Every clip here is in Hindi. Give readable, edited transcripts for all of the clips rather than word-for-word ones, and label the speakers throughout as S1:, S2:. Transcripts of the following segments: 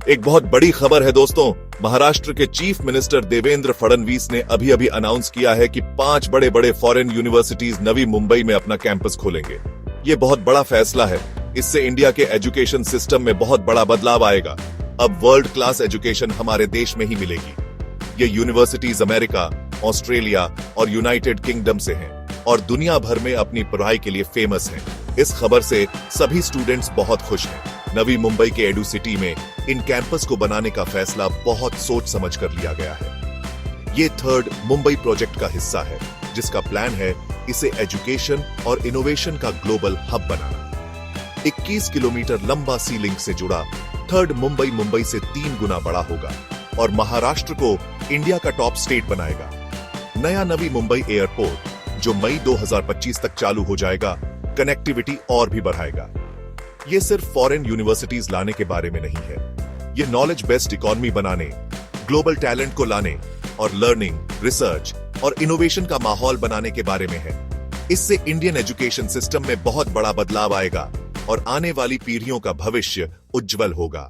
S1: एक बहुत बड़ी खबर है दोस्तों। महाराष्ट्र के चीफ मिनिस्टर देवेंद्र फडणवीस ने अभी अभी अनाउंस किया है कि 5 बड़े बड़े फॉरेन यूनिवर्सिटीज नवी मुंबई में अपना कैंपस खोलेंगे। ये बहुत बड़ा फैसला है। इससे इंडिया के एजुकेशन सिस्टम में बहुत बड़ा बदलाव आएगा। अब वर्ल्ड क्लास एजुकेशन हमारे देश में ही मिलेगी। ये यूनिवर्सिटीज अमेरिका, ऑस्ट्रेलिया और यूनाइटेड किंगडम से हैं और दुनिया भर में अपनी पढ़ाई के लिए फेमस हैं। इस खबर से सभी स्टूडेंट्स बहुत खुश हैं। नवी मुंबई के एडू सिटी में इन कैंपस को बनाने का फैसला बहुत सोच समझ कर लिया गया है। ये थर्ड मुंबई प्रोजेक्ट का हिस्सा है, जिसका प्लान है इसे एजुकेशन और इनोवेशन का ग्लोबल हब बनाना। 21 किलोमीटर लंबा सी लिंक से जुड़ा थर्ड मुंबई से 3 गुना बड़ा होगा और महाराष्ट्र को इंडिया का टॉप स्टेट बनाएगा। नया नवी मुंबई एयरपोर्ट जो मई 2025 तक चालू हो जाएगा, कनेक्टिविटी और भी बढ़ाएगा। ये सिर्फ फॉरेन यूनिवर्सिटीज लाने के बारे में नहीं है, ये नॉलेज बेस्ड इकोनॉमी बनाने, ग्लोबल टैलेंट को लाने और लर्निंग, रिसर्च और इनोवेशन का माहौल बनाने के बारे में है। इससे इंडियन एजुकेशन सिस्टम में बहुत बड़ा बदलाव आएगा और आने वाली पीढ़ियों का भविष्य उज्जवल होगा।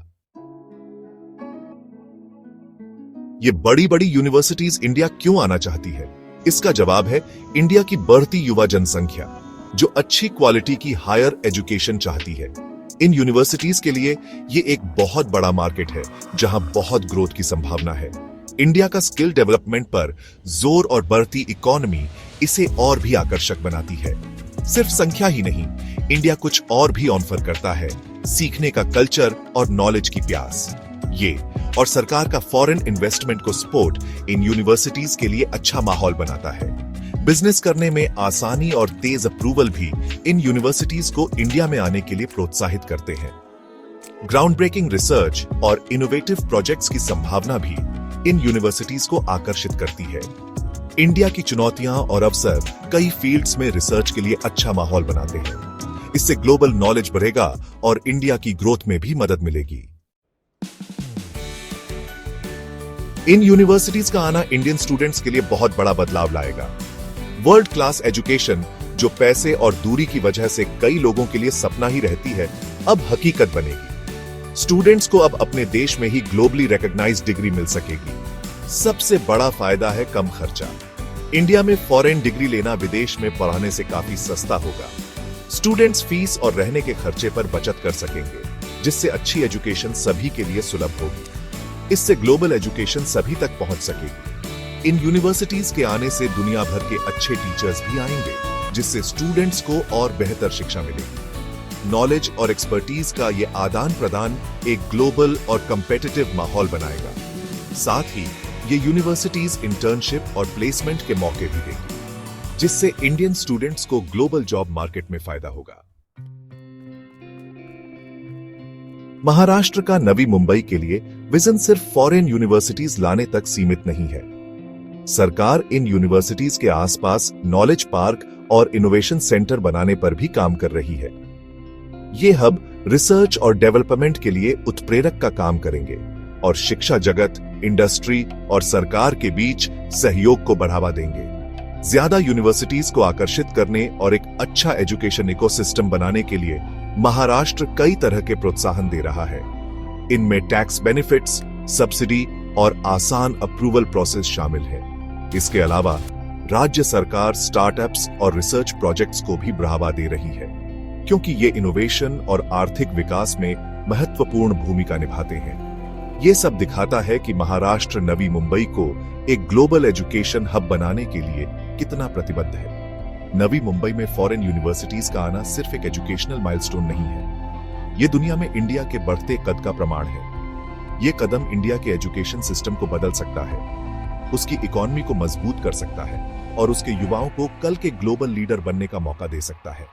S1: ये बड़ी बड़ी यूनिवर्सिटीज इंडिया क्यों आना चाहती है? इसका जवाब है इंडिया की बढ़ती युवा जनसंख्या, जो अच्छी क्वालिटी की हायर एजुकेशन चाहती है। इन यूनिवर्सिटीज के लिए ये एक बहुत बड़ा मार्केट है, जहां बहुत ग्रोथ की संभावना है। इंडिया का स्किल डेवलपमेंट पर जोर और बढ़ती इकोनॉमी इसे और भी आकर्षक बनाती है। सिर्फ संख्या ही नहीं, इंडिया कुछ और भी ऑफर करता है, सीखने का कल्चर और नॉलेज की प्यास। ये और सरकार का फॉरेन इन्वेस्टमेंट को सपोर्ट इन यूनिवर्सिटीज के लिए अच्छा माहौल बनाता है। बिजनेस करने में आसानी और तेज अप्रूवल भी इन यूनिवर्सिटीज को इंडिया में आने के लिए प्रोत्साहित करते हैं। ग्राउंड ब्रेकिंग रिसर्च और इनोवेटिव प्रोजेक्ट्स की संभावना भी इन यूनिवर्सिटीज को आकर्षित करती है। इंडिया की चुनौतियां और अवसर कई फील्ड्स में रिसर्च के लिए अच्छा माहौल बनाते हैं। इससे ग्लोबल नॉलेज बढ़ेगा और इंडिया की ग्रोथ में भी मदद मिलेगी। इन यूनिवर्सिटीज का आना इंडियन स्टूडेंट्स के लिए बहुत बड़ा बदलाव लाएगा। वर्ल्ड क्लास एजुकेशन, जो पैसे और दूरी की वजह से कई लोगों के लिए सपना ही रहती है, अब हकीकत बनेगी। स्टूडेंट्स को अब अपने देश में ही ग्लोबली रिकॉग्नाइज्ड डिग्री मिल सकेगी। सबसे बड़ा फायदा है कम खर्चा। इंडिया में फॉरेन डिग्री लेना विदेश में पढ़ाने से काफी सस्ता होगा। स्टूडेंट्स फीस और रहने के खर्चे पर बचत कर सकेंगे, जिससे अच्छी एजुकेशन सभी के लिए सुलभ होगी। इससे ग्लोबल एजुकेशन सभी तक पहुंच सकेगी। इन यूनिवर्सिटीज के आने से दुनिया भर के अच्छे टीचर्स भी आएंगे, जिससे स्टूडेंट्स को और बेहतर शिक्षा मिलेगी। नॉलेज और एक्सपर्टीज का ये आदान प्रदान एक ग्लोबल और कंपेटिटिव माहौल बनाएगा। साथ ही ये यूनिवर्सिटीज इंटर्नशिप और प्लेसमेंट के मौके भी देंगी, जिससे इंडियन स्टूडेंट्स को ग्लोबल जॉब मार्केट में फायदा होगा। महाराष्ट्र का नवी मुंबई के लिए विजन सिर्फ फॉरेन यूनिवर्सिटीज लाने तक सीमित नहीं है। सरकार इन यूनिवर्सिटीज के आसपास नॉलेज पार्क और इनोवेशन सेंटर बनाने पर भी काम कर रही है। ये हब रिसर्च और डेवलपमेंट के लिए उत्प्रेरक का काम करेंगे और शिक्षा जगत, इंडस्ट्री और सरकार के बीच सहयोग को बढ़ावा देंगे। ज्यादा यूनिवर्सिटीज को आकर्षित करने और एक अच्छा एजुकेशन इकोसिस्टम बनाने के लिए महाराष्ट्र कई तरह के प्रोत्साहन दे रहा है। इनमें टैक्स बेनिफिट्स, सब्सिडी और आसान अप्रूवल प्रोसेस शामिल है। इसके अलावा राज्य सरकार स्टार्टअप्स और रिसर्च प्रोजेक्ट्स को भी बढ़ावा दे रही है, क्योंकि ये इनोवेशन और आर्थिक विकास में महत्वपूर्ण भूमिका निभाते हैं। ये सब दिखाता है कि महाराष्ट्र नवी मुंबई को एक ग्लोबल एजुकेशन हब बनाने के लिए कितना प्रतिबद्ध है। नवी मुंबई में फॉरेन यूनिवर्सिटीज का आना सिर्फ एक एजुकेशनल माइलस्टोन नहीं है, ये दुनिया में इंडिया के बढ़ते कद का प्रमाण है। ये कदम इंडिया के एजुकेशन सिस्टम को बदल सकता है, उसकी इकोनॉमी को मजबूत कर सकता है और उसके युवाओं को कल के ग्लोबल लीडर बनने का मौका दे सकता है।